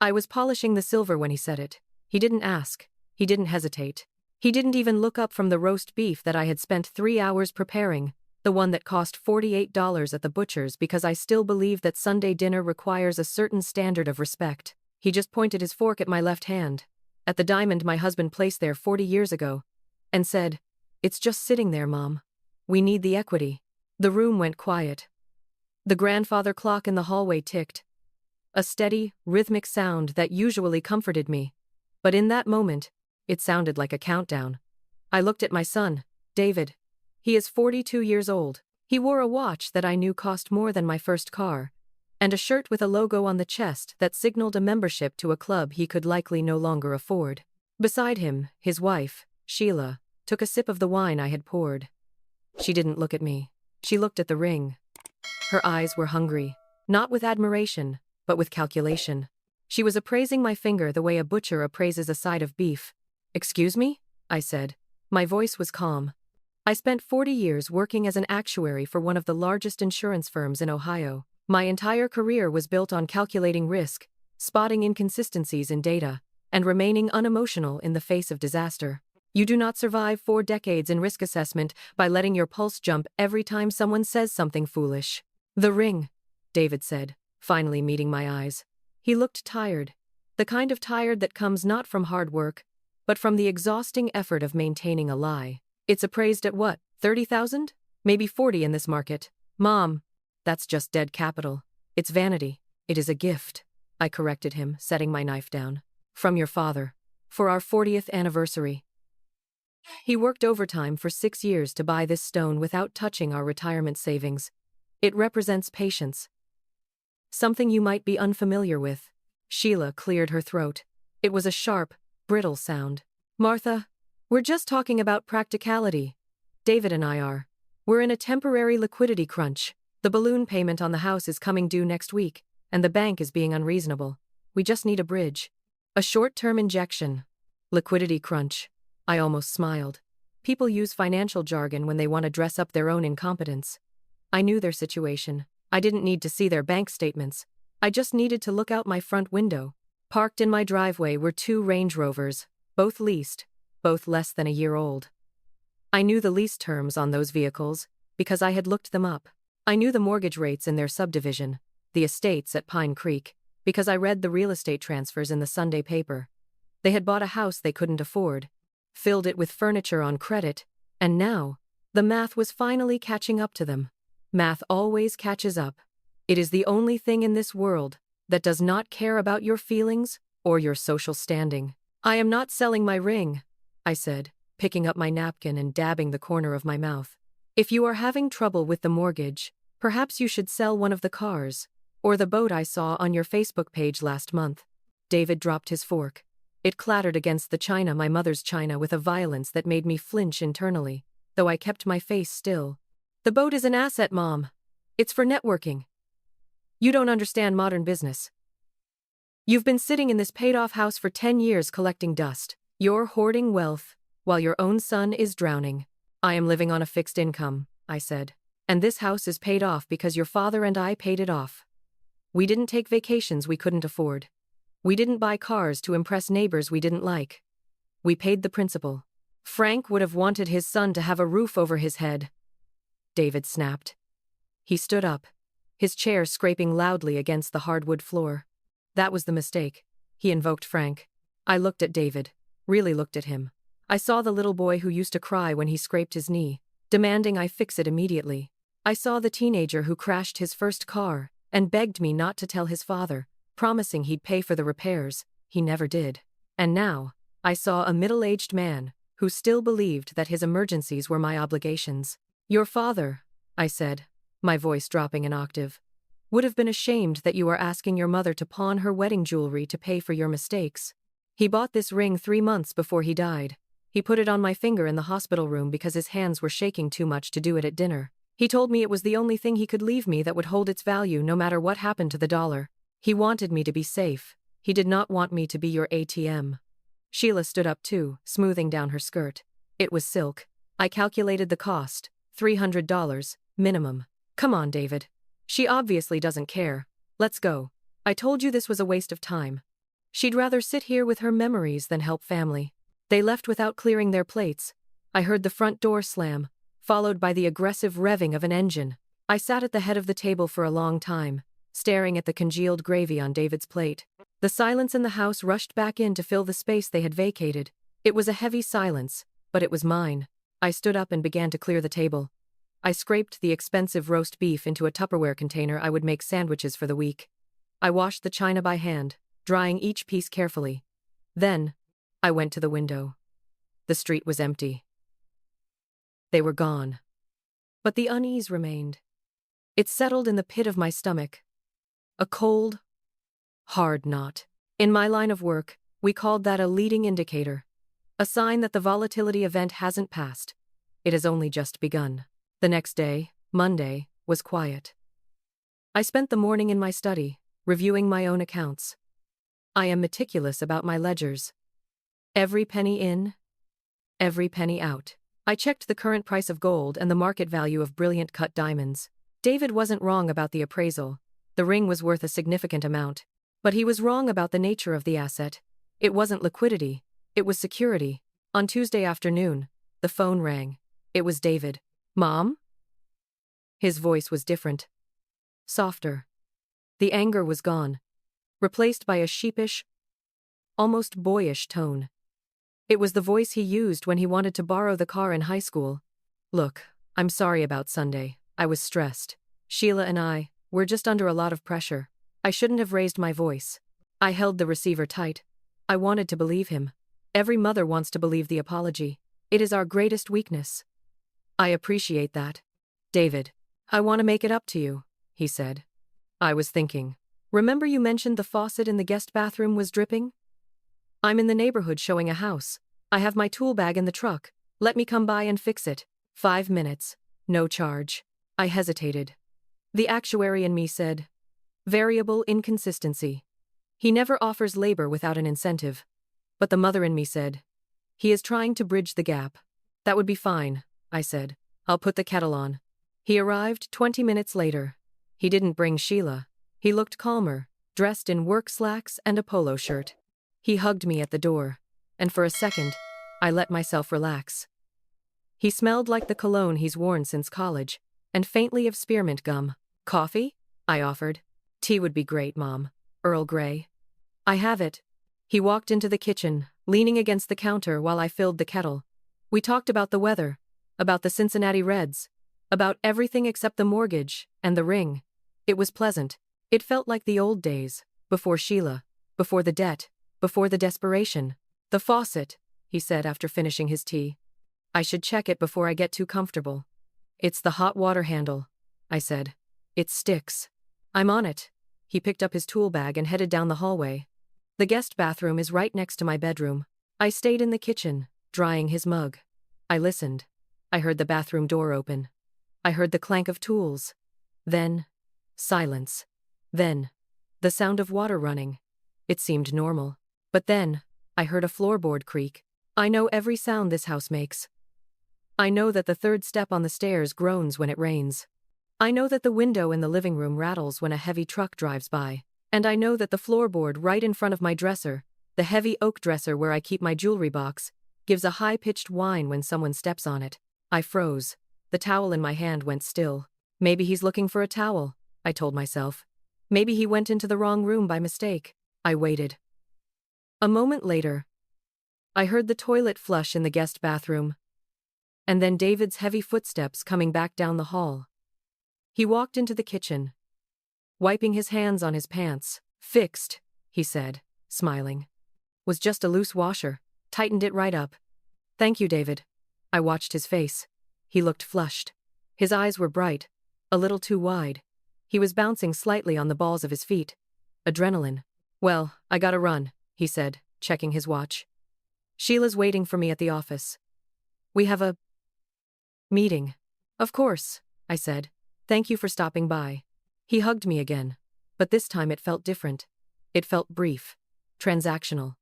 I was polishing the silver when he said it. He didn't ask. He didn't hesitate. He didn't even look up from the roast beef that I had spent 3 hours preparing, the one that cost $48 at the butcher's because I still believe that Sunday dinner requires a certain standard of respect. He just pointed his fork at my left hand, at the diamond my husband placed there 40 years ago, and said, "It's just sitting there, Mom. We need the equity." The room went quiet. The grandfather clock in the hallway ticked, a steady, rhythmic sound that usually comforted me. But in that moment, it sounded like a countdown. I looked at my son, David. He is 42 years old. He wore a watch that I knew cost more than my first car, and a shirt with a logo on the chest that signaled a membership to a club he could likely no longer afford. Beside him, his wife, Sheila, took a sip of the wine I had poured. She didn't look at me. She looked at the ring. Her eyes were hungry, not with admiration, but with calculation. She was appraising my finger the way a butcher appraises a side of beef. "Excuse me?" I said. My voice was calm. I spent 40 years working as an actuary for one of the largest insurance firms in Ohio. My entire career was built on calculating risk, spotting inconsistencies in data, and remaining unemotional in the face of disaster. You do not survive 4 decades in risk assessment by letting your pulse jump every time someone says something foolish. "The ring," David said, finally meeting my eyes. He looked tired, the kind of tired that comes not from hard work, but from the exhausting effort of maintaining a lie. "It's appraised at what, 30,000? Maybe 40 in this market. Mom, that's just dead capital. It's vanity. It is a gift," I corrected him, setting my knife down. "From your father. For our 40th anniversary. He worked overtime for 6 years to buy this stone without touching our retirement savings. It represents patience. Something you might be unfamiliar with." Sheila cleared her throat. It was a sharp, brittle sound. "Martha, we're just talking about practicality. David and I are. We're in a temporary liquidity crunch. The balloon payment on the house is coming due next week, and the bank is being unreasonable. We just need a bridge. A short-term injection." Liquidity crunch. I almost smiled. People use financial jargon when they want to dress up their own incompetence. I knew their situation. I didn't need to see their bank statements. I just needed to look out my front window. Parked in my driveway were 2 Range Rovers, both leased, both less than a year old. I knew the lease terms on those vehicles because I had looked them up. I knew the mortgage rates in their subdivision, the estates at Pine Creek, because I read the real estate transfers in the Sunday paper. They had bought a house they couldn't afford, filled it with furniture on credit, and now, the math was finally catching up to them. Math always catches up. It is the only thing in this world that does not care about your feelings or your social standing. "I am not selling my ring," I said, picking up my napkin and dabbing the corner of my mouth. "If you are having trouble with the mortgage, perhaps you should sell one of the cars, or the boat I saw on your Facebook page last month." David dropped his fork. It clattered against the china, my mother's china, with a violence that made me flinch internally, though I kept my face still. "The boat is an asset, Mom. It's for networking. You don't understand modern business. You've been sitting in this paid-off house for 10 years collecting dust. You're hoarding wealth, while your own son is drowning." "I am living on a fixed income," I said. "And this house is paid off because your father and I paid it off. We didn't take vacations we couldn't afford. We didn't buy cars to impress neighbors we didn't like. We paid the principal." "Frank would have wanted his son to have a roof over his head," David snapped. He stood up, his chair scraping loudly against the hardwood floor. "That was the mistake." He invoked Frank. I looked at David, really looked at him. I saw the little boy who used to cry when he scraped his knee, demanding I fix it immediately. I saw the teenager who crashed his first car and begged me not to tell his father, promising he'd pay for the repairs. He never did. And now, I saw a middle-aged man who still believed that his emergencies were my obligations. "Your father," I said, my voice dropping an octave, "would have been ashamed that you are asking your mother to pawn her wedding jewelry to pay for your mistakes. He bought this ring 3 months before he died. He put it on my finger in the hospital room because his hands were shaking too much to do it at dinner. He told me it was the only thing he could leave me that would hold its value no matter what happened to the dollar. He wanted me to be safe. He did not want me to be your ATM." Sheila stood up too, smoothing down her skirt. It was silk. I calculated the cost, $300, minimum. "Come on, David. She obviously doesn't care. Let's go. I told you this was a waste of time." She'd rather sit here with her memories than help family. They left without clearing their plates. I heard the front door slam, followed by the aggressive revving of an engine. I sat at the head of the table for a long time, staring at the congealed gravy on David's plate. The silence in the house rushed back in to fill the space they had vacated. It was a heavy silence, but it was mine. I stood up and began to clear the table. I scraped the expensive roast beef into a Tupperware container I would make sandwiches for the week. I washed the china by hand, drying each piece carefully. Then, I went to the window. The street was empty. They were gone. But the unease remained. It settled in the pit of my stomach. A cold, hard knot. In my line of work, we called that a leading indicator. A sign that the volatility event hasn't passed. It has only just begun. The next day, Monday, was quiet. I spent the morning in my study, reviewing my own accounts. I am meticulous about my ledgers. Every penny in, every penny out. I checked the current price of gold and the market value of brilliant cut diamonds. David wasn't wrong about the appraisal. The ring was worth a significant amount. But he was wrong about the nature of the asset. It wasn't liquidity. It was security. On Tuesday afternoon, the phone rang. It was David. "Mom?" His voice was different. Softer. The anger was gone, replaced by a sheepish, almost boyish tone. It was the voice he used when he wanted to borrow the car in high school. "Look, I'm sorry about Sunday. I was stressed. Sheila and we're just under a lot of pressure. I shouldn't have raised my voice." I held the receiver tight. I wanted to believe him. Every mother wants to believe the apology. It is our greatest weakness. "I appreciate that. David, I want to make it up to you," he said. I was thinking. "Remember you mentioned the faucet in the guest bathroom was dripping? I'm in the neighborhood showing a house. I have my tool bag in the truck. Let me come by and fix it. 5 minutes. No charge." I hesitated. The actuary in me said, "Variable inconsistency. He never offers labor without an incentive." But the mother in me said, "He is trying to bridge the gap." "That would be fine," I said. "I'll put the kettle on." He arrived 20 minutes later. He didn't bring Sheila. He looked calmer, dressed in work slacks and a polo shirt. He hugged me at the door, and for a second, I let myself relax. He smelled like the cologne he's worn since college, and faintly of spearmint gum. "Coffee?" I offered. "Tea would be great, Mom. Earl Grey." "I have it." He walked into the kitchen, leaning against the counter while I filled the kettle. We talked about the weather, about the Cincinnati Reds, about everything except the mortgage and the ring. It was pleasant. It felt like the old days, before Sheila, before the debt, before the desperation. "The faucet," he said after finishing his tea. "I should check it before I get too comfortable." "It's the hot water handle," I said. "It sticks." "I'm on it." He picked up his tool bag and headed down the hallway. The guest bathroom is right next to my bedroom. I stayed in the kitchen, drying his mug. I listened. I heard the bathroom door open. I heard the clank of tools. Then, silence. Then, the sound of water running. It seemed normal. But then, I heard a floorboard creak. I know every sound this house makes. I know that the third step on the stairs groans when it rains. I know that the window in the living room rattles when a heavy truck drives by. And I know that the floorboard right in front of my dresser, the heavy oak dresser where I keep my jewelry box, gives a high-pitched whine when someone steps on it. I froze. The towel in my hand went still. Maybe he's looking for a towel, I told myself. Maybe he went into the wrong room by mistake. I waited. A moment later, I heard the toilet flush in the guest bathroom. And then David's heavy footsteps coming back down the hall. He walked into the kitchen, wiping his hands on his pants. "Fixed," he said, smiling. "Was just a loose washer. Tightened it right up." "Thank you, David." I watched his face. He looked flushed. His eyes were bright, a little too wide. He was bouncing slightly on the balls of his feet. Adrenaline. "Well, I gotta run," he said, checking his watch. "Sheila's waiting for me at the office. We have a meeting." "Of course," I said. "Thank you for stopping by." He hugged me again, but this time it felt different. It felt brief, transactional.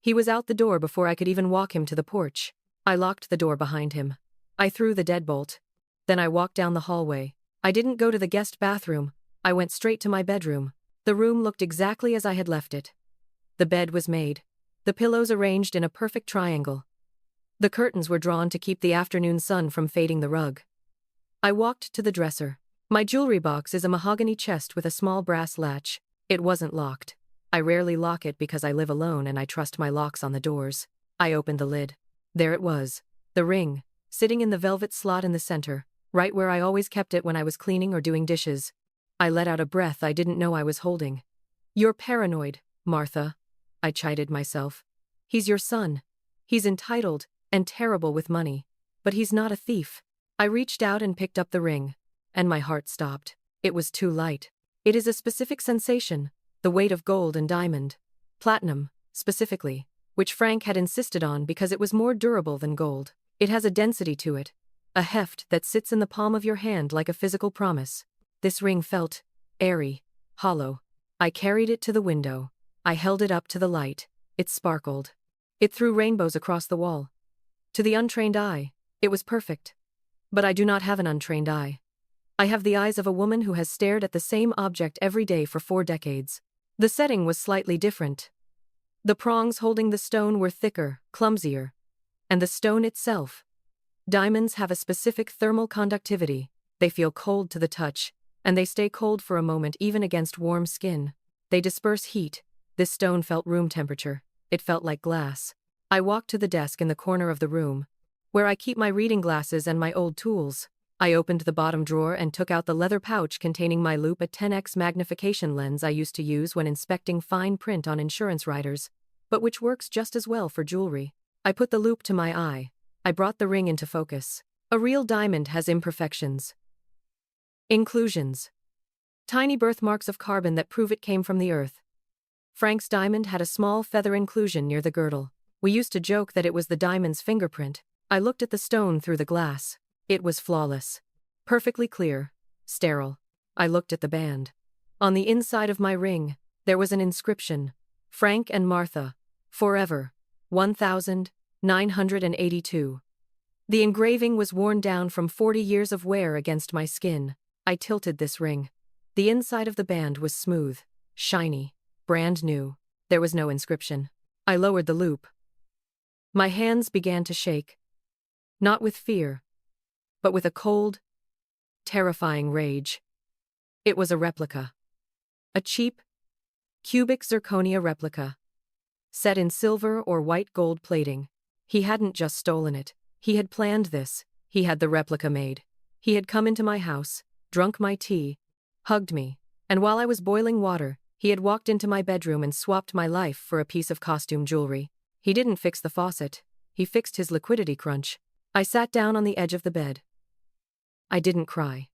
He was out the door before I could even walk him to the porch. I locked the door behind him. I threw the deadbolt. Then I walked down the hallway. I didn't go to the guest bathroom. I went straight to my bedroom. The room looked exactly as I had left it. The bed was made. The pillows arranged in a perfect triangle. The curtains were drawn to keep the afternoon sun from fading the rug. I walked to the dresser. My jewelry box is a mahogany chest with a small brass latch. It wasn't locked. I rarely lock it because I live alone and I trust my locks on the doors. I opened the lid. There it was. The ring, sitting in the velvet slot in the center, right where I always kept it when I was cleaning or doing dishes. I let out a breath I didn't know I was holding. "You're paranoid, Martha," I chided myself. "He's your son. He's entitled and terrible with money. But he's not a thief." I reached out and picked up the ring. And my heart stopped. It was too light. It is a specific sensation, the weight of gold and diamond. Platinum, specifically, which Frank had insisted on because it was more durable than gold. It has a density to it, a heft that sits in the palm of your hand like a physical promise. This ring felt airy, hollow. I carried it to the window. I held it up to the light. It sparkled. It threw rainbows across the wall. To the untrained eye, it was perfect. But I do not have an untrained eye. I have the eyes of a woman who has stared at the same object every day for 4 decades. The setting was slightly different. The prongs holding the stone were thicker, clumsier. And the stone itself. Diamonds have a specific thermal conductivity. They feel cold to the touch, and they stay cold for a moment even against warm skin. They disperse heat. This stone felt room temperature. It felt like glass. I walked to the desk in the corner of the room, where I keep my reading glasses and my old tools. I opened the bottom drawer and took out the leather pouch containing my loupe, a 10x magnification lens I used to use when inspecting fine print on insurance riders, but which works just as well for jewelry. I put the loupe to my eye. I brought the ring into focus. A real diamond has imperfections. Inclusions. Tiny birthmarks of carbon that prove it came from the earth. Frank's diamond had a small feather inclusion near the girdle. We used to joke that it was the diamond's fingerprint. I looked at the stone through the glass. It was flawless. Perfectly clear. Sterile. I looked at the band. On the inside of my ring, there was an inscription. Frank and Martha. Forever. 1982. The engraving was worn down from 40 years of wear against my skin. I tilted this ring. The inside of the band was smooth, shiny, brand new. There was no inscription. I lowered the loupe. My hands began to shake. Not with fear, but with a cold, terrifying rage. It was a replica. A cheap, cubic zirconia replica. Set in silver or white gold plating. He hadn't just stolen it. He had planned this. He had the replica made. He had come into my house, drunk my tea, hugged me, and while I was boiling water, he had walked into my bedroom and swapped my life for a piece of costume jewelry. He didn't fix the faucet. He fixed his liquidity crunch. I sat down on the edge of the bed. I didn't cry.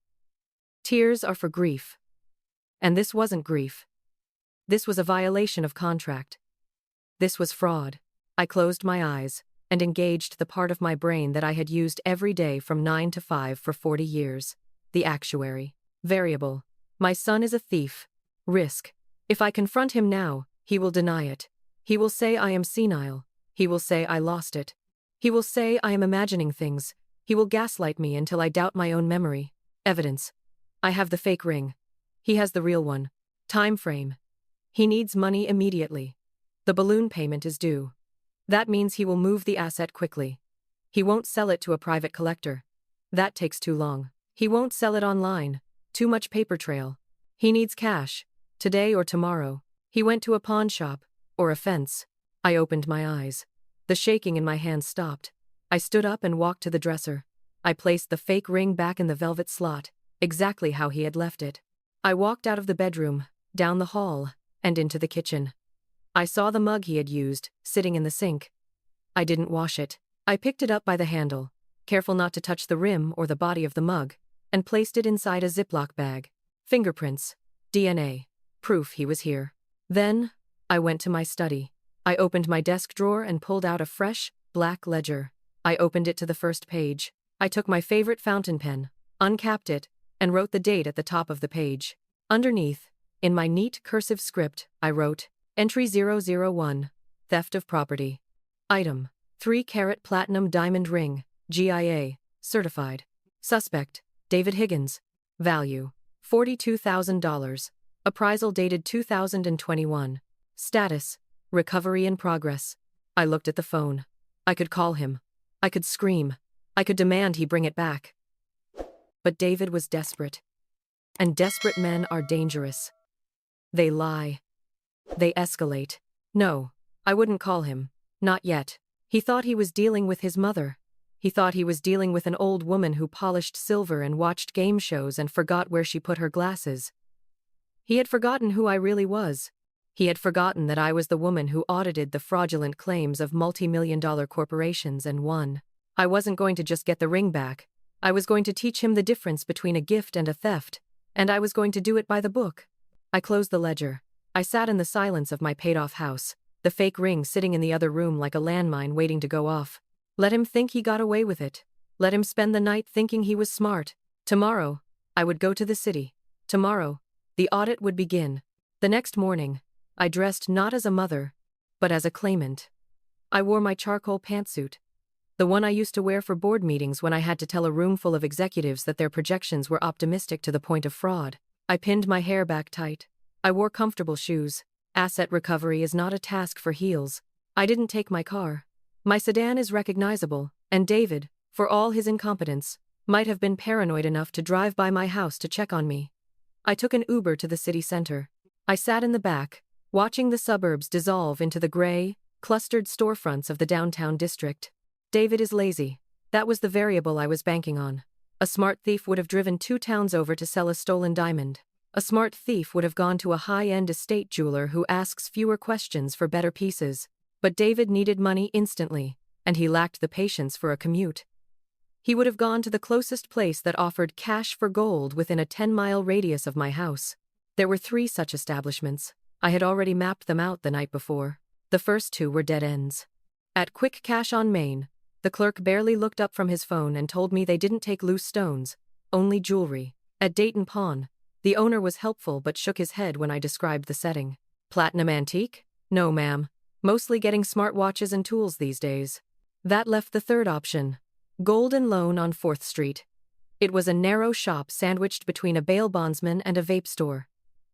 Tears are for grief. And this wasn't grief. This was a violation of contract. This was fraud. I closed my eyes and engaged the part of my brain that I had used every day from 9 to 5 for 40 years. The actuary. Variable. My son is a thief. Risk. If I confront him now, he will deny it. He will say I am senile. He will say I lost it. He will say I am imagining things. He will gaslight me until I doubt my own memory. Evidence. I have the fake ring. He has the real one. Time frame. He needs money immediately. The balloon payment is due. That means he will move the asset quickly. He won't sell it to a private collector. That takes too long. He won't sell it online. Too much paper trail. He needs cash. Today or tomorrow. He went to a pawn shop. Or a fence. I opened my eyes. The shaking in my hands stopped. I stood up and walked to the dresser. I placed the fake ring back in the velvet slot, exactly how he had left it. I walked out of the bedroom, down the hall, and into the kitchen. I saw the mug he had used, sitting in the sink. I didn't wash it. I picked it up by the handle, careful not to touch the rim or the body of the mug, and placed it inside a Ziploc bag. Fingerprints. DNA. Proof he was here. Then, I went to my study. I opened my desk drawer and pulled out a fresh, black ledger. I opened it to the first page. I took my favorite fountain pen, uncapped it, and wrote the date at the top of the page. Underneath, in my neat cursive script, I wrote, Entry 001, Theft of Property. Item, 3-carat platinum diamond ring, GIA, certified. Suspect, David Higgins. Value, $42,000. Appraisal dated 2021. Status, Recovery in progress. I looked at the phone. I could call him. I could scream. I could demand he bring it back. But David was desperate. And desperate men are dangerous. They lie. They escalate. No, I wouldn't call him. Not yet. He thought he was dealing with his mother. He thought he was dealing with an old woman who polished silver and watched game shows and forgot where she put her glasses. He had forgotten who I really was. He had forgotten that I was the woman who audited the fraudulent claims of multi-million-dollar corporations and won. I wasn't going to just get the ring back. I was going to teach him the difference between a gift and a theft, and I was going to do it by the book. I closed the ledger. I sat in the silence of my paid-off house, the fake ring sitting in the other room like a landmine waiting to go off. Let him think he got away with it. Let him spend the night thinking he was smart. Tomorrow, I would go to the city. Tomorrow, the audit would begin. The next morning, I dressed not as a mother, but as a claimant. I wore my charcoal pantsuit, the one I used to wear for board meetings when I had to tell a room full of executives that their projections were optimistic to the point of fraud. I pinned my hair back tight. I wore comfortable shoes. Asset recovery is not a task for heels. I didn't take my car. My sedan is recognizable, and David, for all his incompetence, might have been paranoid enough to drive by my house to check on me. I took an Uber to the city center. I sat in the back, watching the suburbs dissolve into the gray, clustered storefronts of the downtown district. David is lazy. That was the variable I was banking on. A smart thief would have driven 2 towns over to sell a stolen diamond. A smart thief would have gone to a high-end estate jeweler who asks fewer questions for better pieces. But David needed money instantly, and he lacked the patience for a commute. He would have gone to the closest place that offered cash for gold within a 10-mile radius of my house. There were 3 such establishments. I had already mapped them out the night before. The first 2 were dead ends. At Quick Cash on Main, the clerk barely looked up from his phone and told me they didn't take loose stones, only jewelry. At Dayton Pawn, the owner was helpful but shook his head when I described the setting. Platinum antique? No, ma'am. Mostly getting smartwatches and tools these days. That left the third option. Gold and Loan on 4th Street. It was a narrow shop sandwiched between a bail bondsman and a vape store.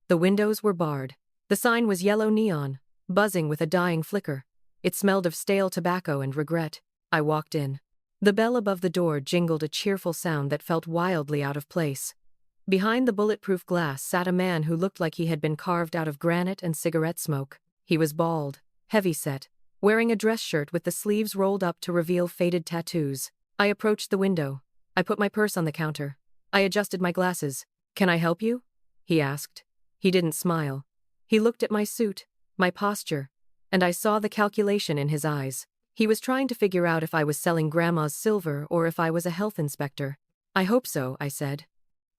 The windows were barred. The sign was yellow neon, buzzing with a dying flicker. It smelled of stale tobacco and regret. I walked in. The bell above the door jingled a cheerful sound that felt wildly out of place. Behind the bulletproof glass sat a man who looked like he had been carved out of granite and cigarette smoke. He was bald, heavy-set, wearing a dress shirt with the sleeves rolled up to reveal faded tattoos. I approached the window. I put my purse on the counter. I adjusted my glasses. "Can I help you?" he asked. He didn't smile. He looked at my suit, my posture, and I saw the calculation in his eyes. He was trying to figure out if I was selling grandma's silver or if I was a health inspector. "I hope so," I said.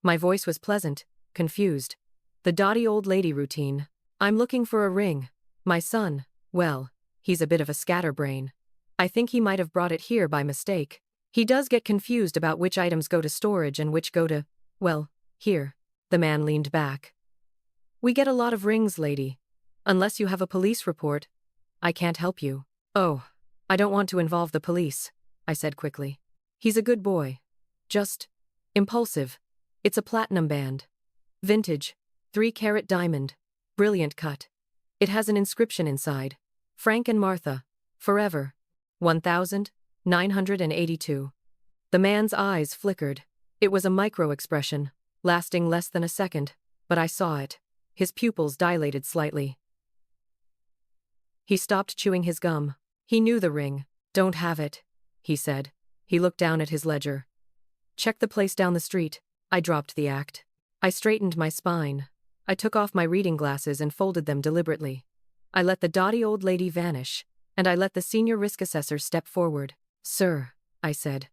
My voice was pleasant, confused. The dotty old lady routine. "I'm looking for a ring. My son, well, he's a bit of a scatterbrain. I think he might have brought it here by mistake. He does get confused about which items go to storage and which go to, well, here." The man leaned back. "We get a lot of rings, lady. Unless you have a police report, I can't help you." "Oh, I don't want to involve the police," I said quickly. "He's a good boy. Just impulsive. It's a platinum band. Vintage, 3-carat diamond, brilliant cut. It has an inscription inside. Frank and Martha, forever. 1982. The man's eyes flickered. It was a micro-expression, lasting less than a second, but I saw it. His pupils dilated slightly. He stopped chewing his gum. He knew the ring. "Don't have it," he said. He looked down at his ledger. "Check the place down the street." I dropped the act. I straightened my spine. I took off my reading glasses and folded them deliberately. I let the dotty old lady vanish, and I let the senior risk assessor step forward. "Sir," I said.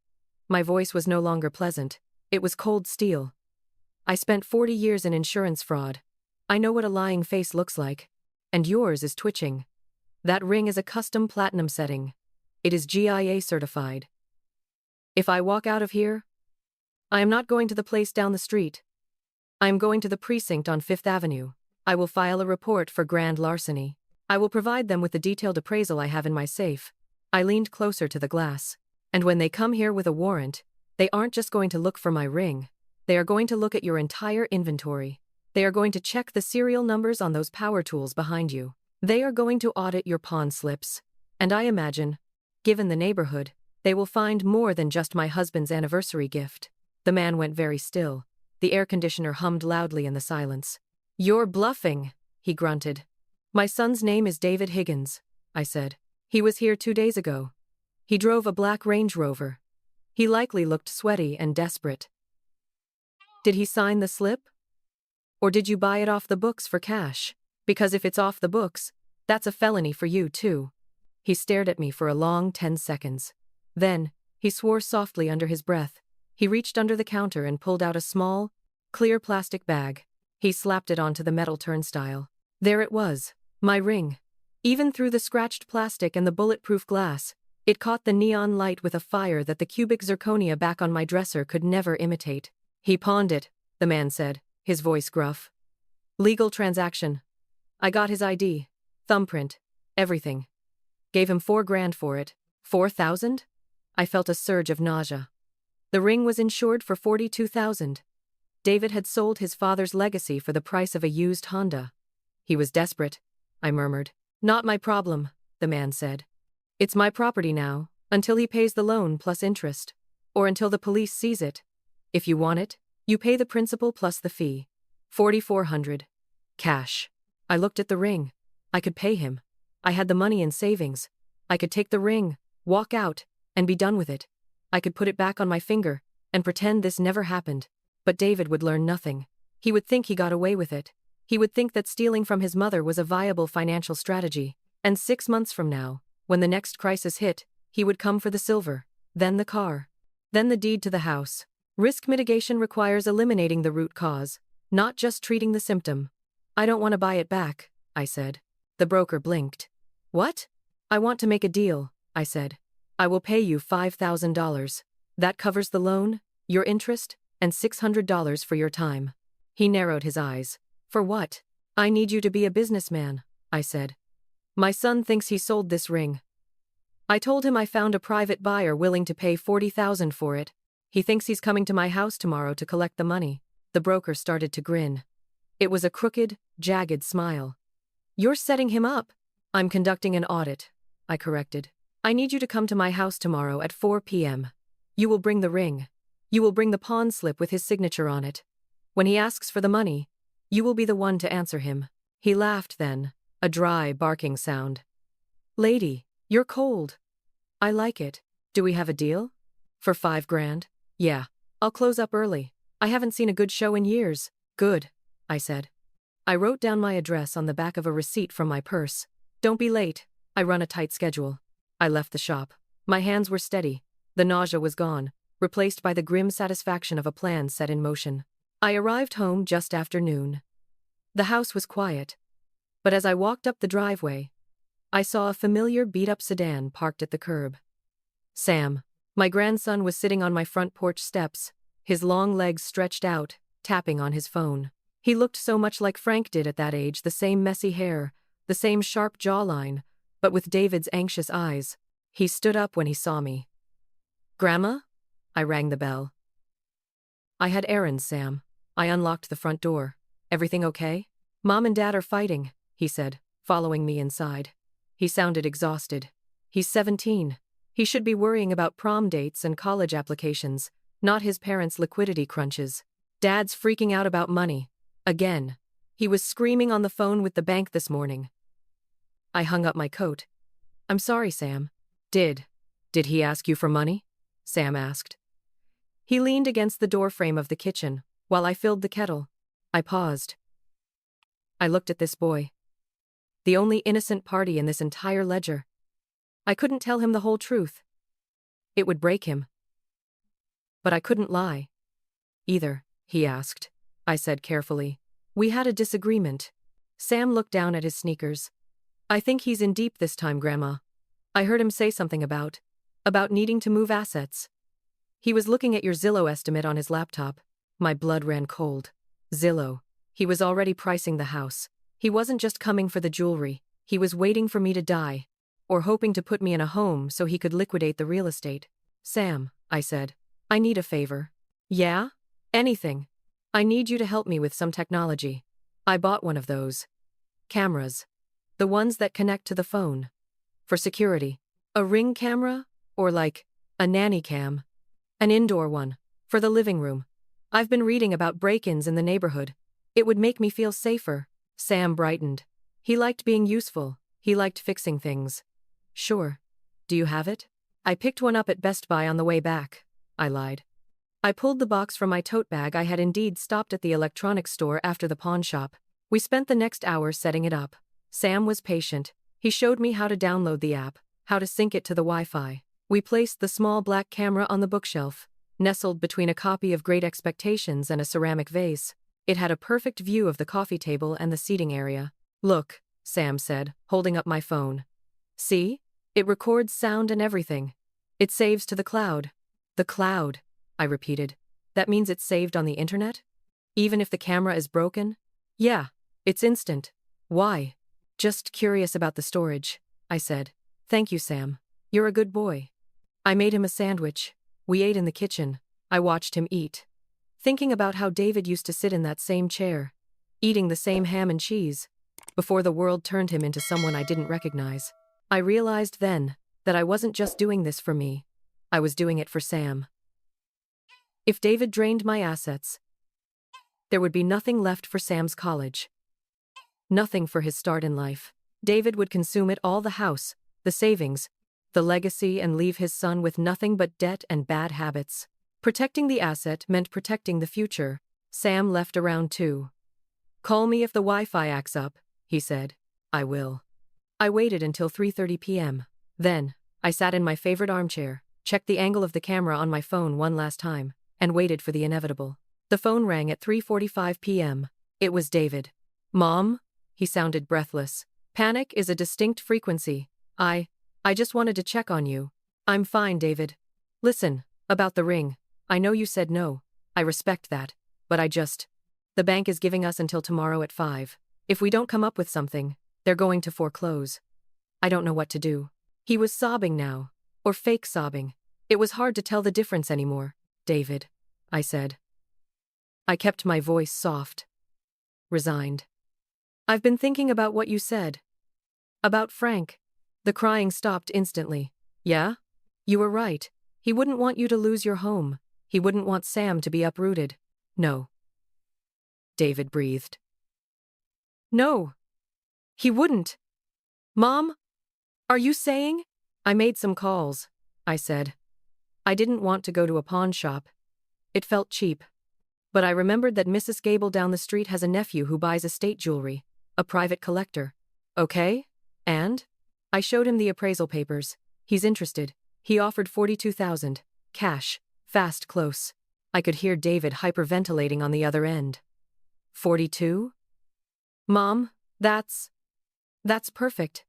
My voice was no longer pleasant. It was cold steel. "I spent 40 years in insurance fraud. I know what a lying face looks like. And yours is twitching. That ring is a custom platinum setting. It is GIA certified. If I walk out of here, I am not going to the place down the street. I am going to the precinct on 5th Avenue. I will file a report for grand larceny. I will provide them with the detailed appraisal I have in my safe." I leaned closer to the glass. "And when they come here with a warrant, they aren't just going to look for my ring. They are going to look at your entire inventory. They are going to check the serial numbers on those power tools behind you. They are going to audit your pawn slips. And I imagine, given the neighborhood, they will find more than just my husband's anniversary gift. The man went very still. The air conditioner hummed loudly in the silence. You're bluffing, he grunted. My son's name is David Higgins, I said. He was here 2 days ago. He drove a black Range Rover. He likely looked sweaty and desperate. Did he sign the slip? Or did you buy it off the books for cash? Because if it's off the books, that's a felony for you too. He stared at me for a long 10 seconds. Then, he swore softly under his breath. He reached under the counter and pulled out a small, clear plastic bag. He slapped it onto the metal turnstile. There it was, my ring. Even through the scratched plastic and the bulletproof glass, it caught the neon light with a fire that the cubic zirconia back on my dresser could never imitate. He pawned it, the man said, his voice gruff. Legal transaction. I got his ID, thumbprint, everything. Gave him $4,000 for it. 4,000? I felt a surge of nausea. The ring was insured for 42,000. David had sold his father's legacy for the price of a used Honda. He was desperate, I murmured. Not my problem, the man said. It's my property now, until he pays the loan plus interest. Or until the police seize it. If you want it, you pay the principal plus the fee. 4,400. Cash. I looked at the ring. I could pay him. I had the money in savings. I could take the ring, walk out, and be done with it. I could put it back on my finger, and pretend this never happened. But David would learn nothing. He would think he got away with it. He would think that stealing from his mother was a viable financial strategy. And 6 months from now, when the next crisis hit, he would come for the silver, then the car, then the deed to the house. Risk mitigation requires eliminating the root cause, not just treating the symptom. I don't want to buy it back, I said. The broker blinked. What? I want to make a deal, I said. I will pay you $5,000. That covers the loan, your interest, and $600 for your time. He narrowed his eyes. For what? I need you to be a businessman, I said. My son thinks he sold this ring. I told him I found a private buyer willing to pay $40,000 for it. He thinks he's coming to my house tomorrow to collect the money. The broker started to grin. It was a crooked, jagged smile. You're setting him up. I'm conducting an audit, I corrected. I need you to come to my house tomorrow at 4 p.m. You will bring the ring. You will bring the pawn slip with his signature on it. When he asks for the money, you will be the one to answer him. He laughed then, a dry, barking sound. Lady, you're cold. I like it. Do we have a deal? For $5,000? Yeah. I'll close up early. I haven't seen a good show in years. Good, I said. I wrote down my address on the back of a receipt from my purse. Don't be late. I run a tight schedule. I left the shop. My hands were steady. The nausea was gone, replaced by the grim satisfaction of a plan set in motion. I arrived home just after noon. The house was quiet. But as I walked up the driveway, I saw a familiar beat-up sedan parked at the curb. Sam, my grandson, was sitting on my front porch steps, his long legs stretched out, tapping on his phone. He looked so much like Frank did at that age, the same messy hair, the same sharp jawline, but with David's anxious eyes. He stood up when he saw me. Grandma? I rang the bell. I had errands, Sam. I unlocked the front door. Everything okay? Mom and Dad are fighting, he said, following me inside. He sounded exhausted. He's 17. He should be worrying about prom dates and college applications, not his parents' liquidity crunches. Dad's freaking out about money. Again. He was screaming on the phone with the bank this morning. I hung up my coat. I'm sorry, Sam. Did he ask you for money? Sam asked. He leaned against the doorframe of the kitchen, while I filled the kettle. I paused. I looked at this boy. The only innocent party in this entire ledger. I couldn't tell him the whole truth. It would break him. But I couldn't lie. Either, he asked. I said carefully. We had a disagreement. Sam looked down at his sneakers. I think he's in deep this time, Grandma. I heard him say something about needing to move assets. He was looking at your Zillow estimate on his laptop. My blood ran cold. Zillow. He was already pricing the house. He wasn't just coming for the jewelry. He was waiting for me to die. Or hoping to put me in a home so he could liquidate the real estate. Sam, I said, I need a favor. Yeah? Anything. I need you to help me with some technology. I bought one of those cameras. The ones that connect to the phone. For security. A Ring camera? Or like, a nanny cam? An indoor one. For the living room. I've been reading about break-ins in the neighborhood. It would make me feel safer. Sam brightened. He liked being useful. He liked fixing things. Sure. Do you have it? I picked one up at Best Buy on the way back. I lied. I pulled the box from my tote bag. I had indeed stopped at the electronics store after the pawn shop. We spent the next hour setting it up. Sam was patient. He showed me how to download the app, how to sync it to the Wi-Fi. We placed the small black camera on the bookshelf, nestled between a copy of Great Expectations and a ceramic vase. It had a perfect view of the coffee table and the seating area. Look, Sam said, holding up my phone. See? It records sound and everything. It saves to the cloud. The cloud, I repeated. That means it's saved on the internet? Even if the camera is broken? Yeah, it's instant. Why? Just curious about the storage, I said. Thank you, Sam. You're a good boy. I made him a sandwich. We ate in the kitchen. I watched him eat. Thinking about how David used to sit in that same chair, eating the same ham and cheese, before the world turned him into someone I didn't recognize. I realized then that I wasn't just doing this for me. I was doing it for Sam. If David drained my assets, there would be nothing left for Sam's college. Nothing for his start in life. David would consume it all, the house, the savings, the legacy, and leave his son with nothing but debt and bad habits. Protecting the asset meant protecting the future. Sam left around 2. Call me if the Wi-Fi acts up, he said. I will. I waited until 3:30 p.m. Then, I sat in my favorite armchair, checked the angle of the camera on my phone one last time, and waited for the inevitable. The phone rang at 3:45 p.m. It was David. Mom? He sounded breathless. Panic is a distinct frequency. I just wanted to check on you. I'm fine, David. Listen, about the ring. I know you said no. I respect that. But the bank is giving us until tomorrow at 5. If we don't come up with something, they're going to foreclose. I don't know what to do. He was sobbing now. Or fake sobbing. It was hard to tell the difference anymore. David, I said. I kept my voice soft. Resigned. I've been thinking about what you said. About Frank. The crying stopped instantly. Yeah? You were right. He wouldn't want you to lose your home. He wouldn't want Sam to be uprooted. No. David breathed. No. He wouldn't. Mom? Are you saying? I made some calls, I said. I didn't want to go to a pawn shop. It felt cheap. But I remembered that Mrs. Gable down the street has a nephew who buys estate jewelry, a private collector. Okay? And? I showed him the appraisal papers. He's interested. He offered $42,000. Cash. Fast, close. I could hear David hyperventilating on the other end. 42? Mom, that's perfect.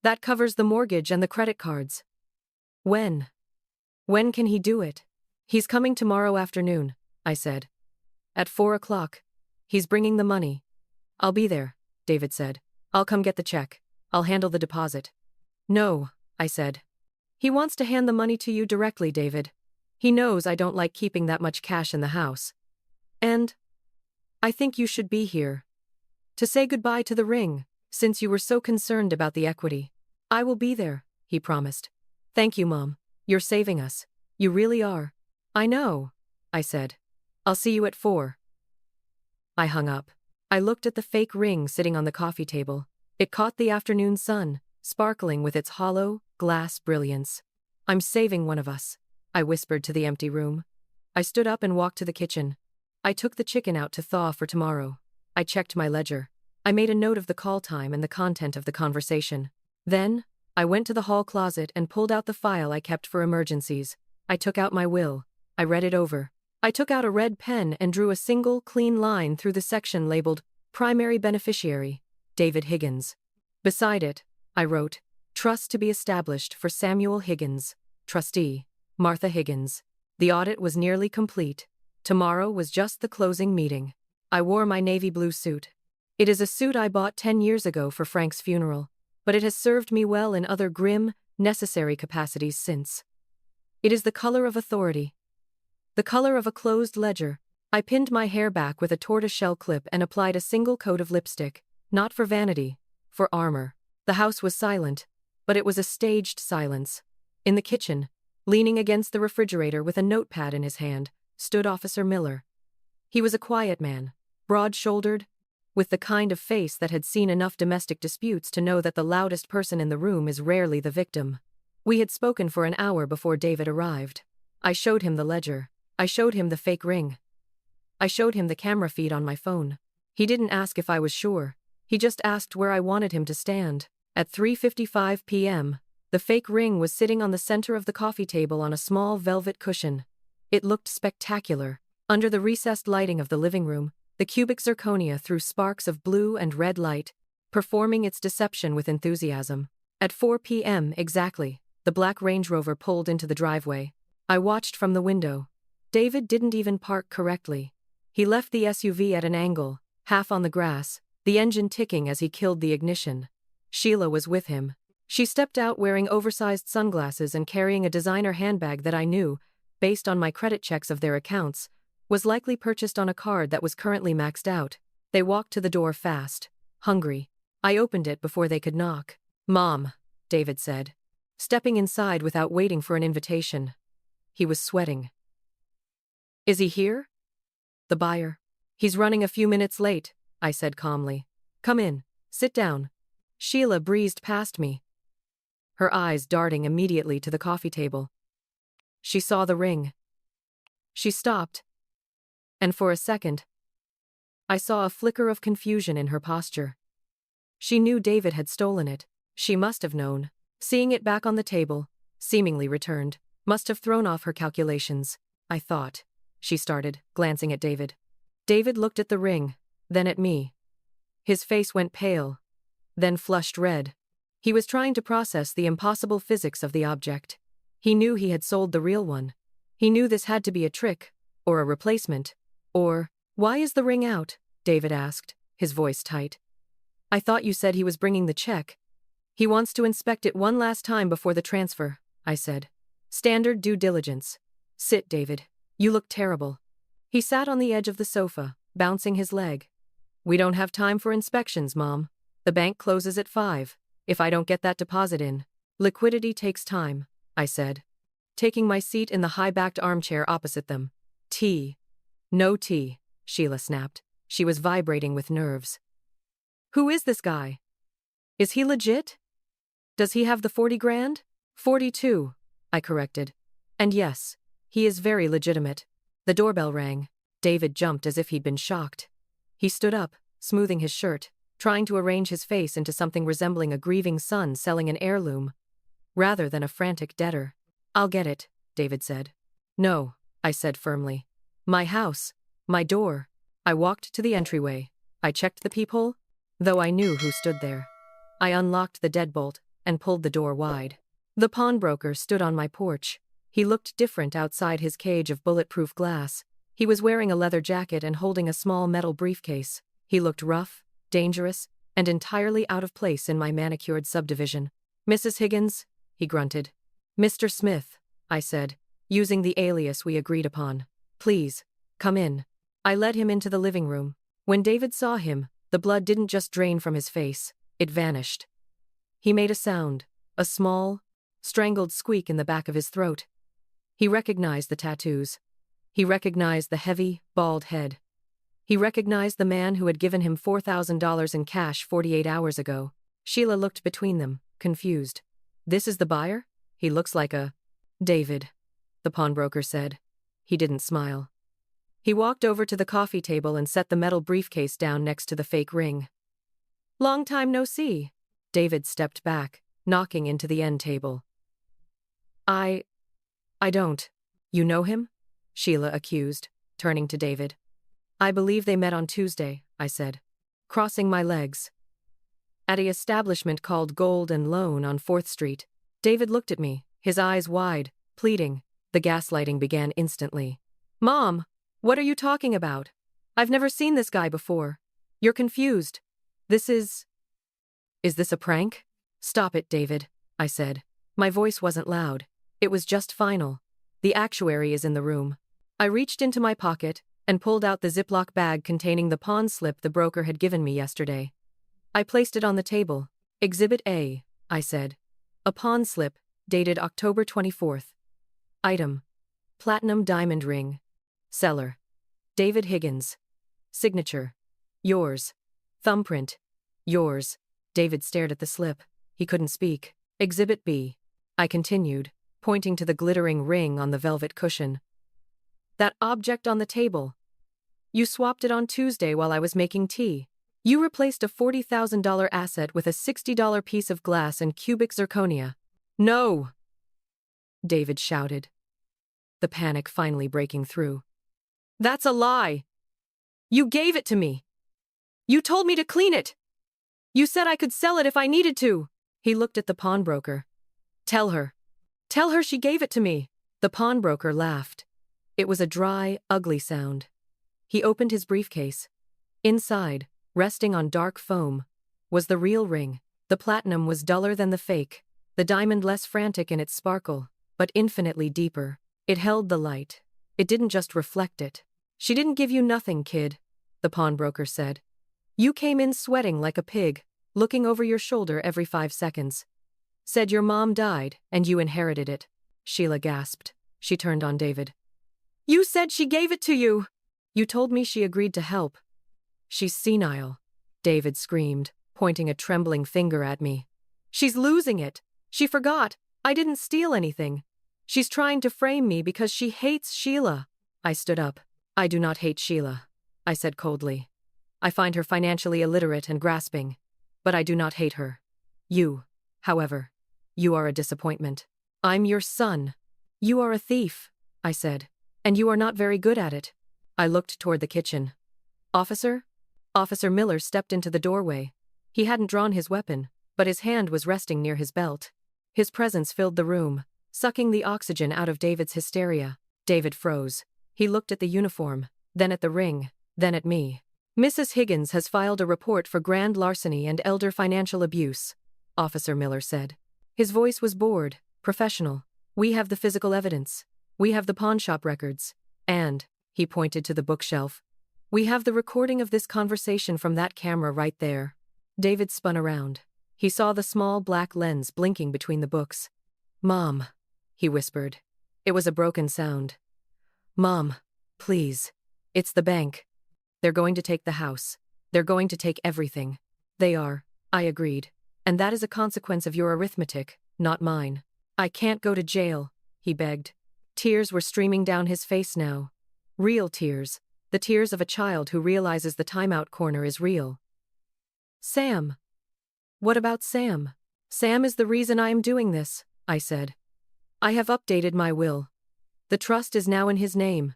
That covers the mortgage and the credit cards. When? When can he do it? He's coming tomorrow afternoon, I said. At 4 o'clock. He's bringing the money. I'll be there, David said. I'll come get the check. I'll handle the deposit. No, I said. He wants to hand the money to you directly, David. He knows I don't like keeping that much cash in the house. And I think you should be here. To say goodbye to the ring, since you were so concerned about the equity. I will be there, he promised. Thank you, Mom. You're saving us. You really are. I know, I said. I'll see you at 4. I hung up. I looked at the fake ring sitting on the coffee table. It caught the afternoon sun, sparkling with its hollow, glass brilliance. I'm saving one of us, I whispered to the empty room. I stood up and walked to the kitchen. I took the chicken out to thaw for tomorrow. I checked my ledger. I made a note of the call time and the content of the conversation. Then, I went to the hall closet and pulled out the file I kept for emergencies. I took out my will. I read it over. I took out a red pen and drew a single, clean line through the section labeled Primary Beneficiary, David Higgins. Beside it, I wrote, Trust to be established for Samuel Higgins, Trustee, Martha Higgins. The audit was nearly complete. Tomorrow was just the closing meeting. I wore my navy blue suit. It is a suit I bought 10 years ago for Frank's funeral, but it has served me well in other grim, necessary capacities since. It is the color of authority. The color of a closed ledger. I pinned my hair back with a tortoiseshell clip and applied a single coat of lipstick, not for vanity, for armor. The house was silent, but it was a staged silence. In the kitchen, leaning against the refrigerator with a notepad in his hand, stood Officer Miller. He was a quiet man, broad-shouldered, with the kind of face that had seen enough domestic disputes to know that the loudest person in the room is rarely the victim. We had spoken for an hour before David arrived. I showed him the ledger. I showed him the fake ring. I showed him the camera feed on my phone. He didn't ask if I was sure. He just asked where I wanted him to stand. At 3:55 p.m., the fake ring was sitting on the center of the coffee table on a small velvet cushion. It looked spectacular. Under the recessed lighting of the living room, the cubic zirconia threw sparks of blue and red light, performing its deception with enthusiasm. At 4 p.m. exactly, the black Range Rover pulled into the driveway. I watched from the window. David didn't even park correctly. He left the SUV at an angle, half on the grass, the engine ticking as he killed the ignition. Sheila was with him. She stepped out wearing oversized sunglasses and carrying a designer handbag that I knew, based on my credit checks of their accounts, was likely purchased on a card that was currently maxed out. They walked to the door fast, hungry. I opened it before they could knock. "Mom," David said, stepping inside without waiting for an invitation. He was sweating. "Is he here?" "The buyer." "He's running a few minutes late," I said calmly. "Come in, sit down." Sheila breezed past me, her eyes darting immediately to the coffee table. She saw the ring. She stopped, and for a second, I saw a flicker of confusion in her posture. She knew David had stolen it. She must have known. Seeing it back on the table, seemingly returned, must have thrown off her calculations. "I thought," she started, glancing at David. David looked at the ring, then at me. His face went pale, then flushed red. He was trying to process the impossible physics of the object. He knew he had sold the real one. He knew this had to be a trick, or a replacement, or— "Why is the ring out?" David asked, his voice tight. "I thought you said he was bringing the check." "He wants to inspect it one last time before the transfer," I said. "Standard due diligence." "Sit, David. You look terrible." He sat on the edge of the sofa, bouncing his leg. "We don't have time for inspections, Mom. The bank closes at 5. If I don't get that deposit in, liquidity takes time," I said, taking my seat in the high-backed armchair opposite them. "Tea." "No tea," Sheila snapped. She was vibrating with nerves. "Who is this guy? Is he legit? Does he have the 40 grand? 42, I corrected. "And yes, he is very legitimate." The doorbell rang. David jumped as if he'd been shocked. He stood up, smoothing his shirt, trying to arrange his face into something resembling a grieving son selling an heirloom, rather than a frantic debtor. "I'll get it," David said. "No," I said firmly. "My house, my door." I walked to the entryway. I checked the peephole, though I knew who stood there. I unlocked the deadbolt and pulled the door wide. The pawnbroker stood on my porch. He looked different outside his cage of bulletproof glass. He was wearing a leather jacket and holding a small metal briefcase. He looked rough, dangerous, and entirely out of place in my manicured subdivision. "Mrs. Higgins," he grunted. "Mr. Smith," I said, using the alias we agreed upon. "Please, come in." I led him into the living room. When David saw him, the blood didn't just drain from his face, it vanished. He made a sound, a small, strangled squeak in the back of his throat. He recognized the tattoos. He recognized the heavy, bald head. He recognized the man who had given him $4,000 in cash 48 hours ago. Sheila looked between them, confused. "This is the buyer? He looks like a—" "David," the pawnbroker said. He didn't smile. He walked over to the coffee table and set the metal briefcase down next to the fake ring. "Long time no see." David stepped back, knocking into the end table. I don't." "You know him?" Sheila accused, turning to David. "I believe they met on Tuesday," I said, crossing my legs. "At a establishment called Gold and Loan on 4th Street. David looked at me, his eyes wide, pleading. The gaslighting began instantly. "Mom, what are you talking about? I've never seen this guy before. You're confused. Is this a prank?" "Stop it, David," I said. My voice wasn't loud. It was just final. "The actuary is in the room." I reached into my pocket and pulled out the Ziploc bag containing the pawn slip the broker had given me yesterday. I placed it on the table, Exhibit A, I said. A pawn slip, dated October 24th. Item: platinum diamond ring. Seller: David Higgins. Signature: yours. Thumbprint: yours. David stared at the slip. He couldn't speak. Exhibit B, I continued, pointing to the glittering ring on the velvet cushion. That object on the table. You swapped it on Tuesday while I was making tea. You replaced a $40,000 asset with a $60 piece of glass and cubic zirconia. No! David shouted, the panic finally breaking through. That's a lie! You gave it to me! You told me to clean it! You said I could sell it if I needed to! He looked at the pawnbroker. Tell her. Tell her she gave it to me! The pawnbroker laughed. It was a dry, ugly sound. He opened his briefcase. Inside, resting on dark foam, was the real ring. The platinum was duller than the fake, the diamond less frantic in its sparkle, but infinitely deeper. It held the light. It didn't just reflect it. She didn't give you nothing, kid, the pawnbroker said. You came in sweating like a pig, looking over your shoulder every 5 seconds. Said your mom died, and you inherited it. Sheila gasped. She turned on David. You said she gave it to you! You told me she agreed to help. She's senile, David screamed, pointing a trembling finger at me. She's losing it. She forgot. I didn't steal anything. She's trying to frame me because she hates Sheila. I stood up. I do not hate Sheila, I said coldly. I find her financially illiterate and grasping, but I do not hate her. You, however, you are a disappointment. I'm your son. You are a thief, I said, and you are not very good at it. I looked toward the kitchen. Officer? Officer Miller stepped into the doorway. He hadn't drawn his weapon, but his hand was resting near his belt. His presence filled the room, sucking the oxygen out of David's hysteria. David froze. He looked at the uniform, then at the ring, then at me. Mrs. Higgins has filed a report for grand larceny and elder financial abuse, Officer Miller said. His voice was bored, professional. We have the physical evidence. We have the pawnshop records. And, he pointed to the bookshelf, we have the recording of this conversation from that camera right there. David spun around. He saw the small black lens blinking between the books. Mom, he whispered. It was a broken sound. Mom, please. It's the bank. They're going to take the house. They're going to take everything. They are, I agreed. And that is a consequence of your arithmetic, not mine. I can't go to jail, he begged. Tears were streaming down his face now. Real tears. The tears of a child who realizes the timeout corner is real. Sam. What about Sam? Sam is the reason I am doing this, I said. I have updated my will. The trust is now in his name.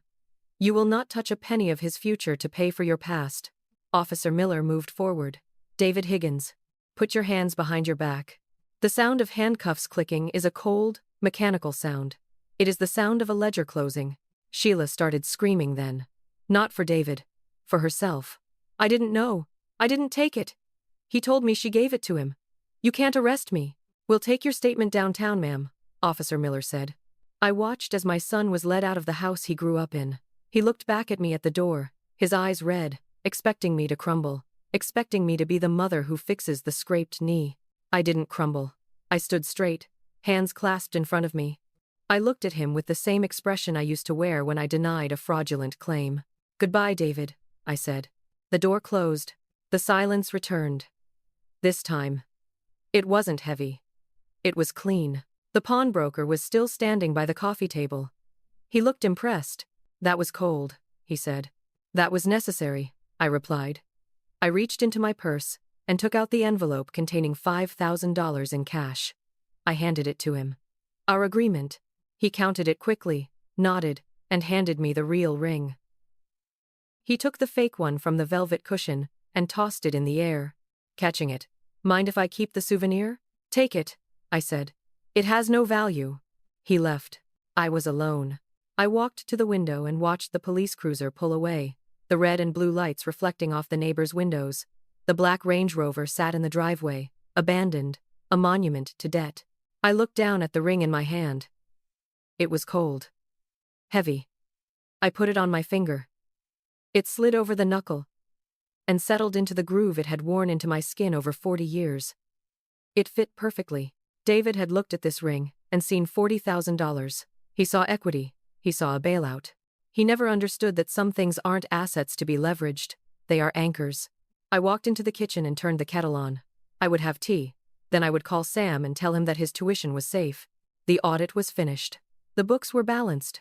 You will not touch a penny of his future to pay for your past. Officer Miller moved forward. David Higgins, put your hands behind your back. The sound of handcuffs clicking is a cold, mechanical sound. It is the sound of a ledger closing. Sheila started screaming then. Not for David. For herself. I didn't know. I didn't take it. He told me she gave it to him. You can't arrest me. We'll take your statement downtown, ma'am, Officer Miller said. I watched as my son was led out of the house he grew up in. He looked back at me at the door, his eyes red, expecting me to crumble, expecting me to be the mother who fixes the scraped knee. I didn't crumble. I stood straight, hands clasped in front of me. I looked at him with the same expression I used to wear when I denied a fraudulent claim. Goodbye, David, I said. The door closed. The silence returned. This time, it wasn't heavy. It was clean. The pawnbroker was still standing by the coffee table. He looked impressed. That was cold, he said. That was necessary, I replied. I reached into my purse and took out the envelope containing $5,000 in cash. I handed it to him. Our agreement. He counted it quickly, nodded, and handed me the real ring. He took the fake one from the velvet cushion and tossed it in the air, catching it. Mind if I keep the souvenir? Take it, I said. It has no value. He left. I was alone. I walked to the window and watched the police cruiser pull away, the red and blue lights reflecting off the neighbors' windows. The black Range Rover sat in the driveway, abandoned, a monument to debt. I looked down at the ring in my hand. It was cold. Heavy. I put it on my finger. It slid over the knuckle and settled into the groove it had worn into my skin over 40 years. It fit perfectly. David had looked at this ring and seen $40,000. He saw equity. He saw a bailout. He never understood that some things aren't assets to be leveraged. They are anchors. I walked into the kitchen and turned the kettle on. I would have tea. Then I would call Sam and tell him that his tuition was safe. The audit was finished. The books were balanced.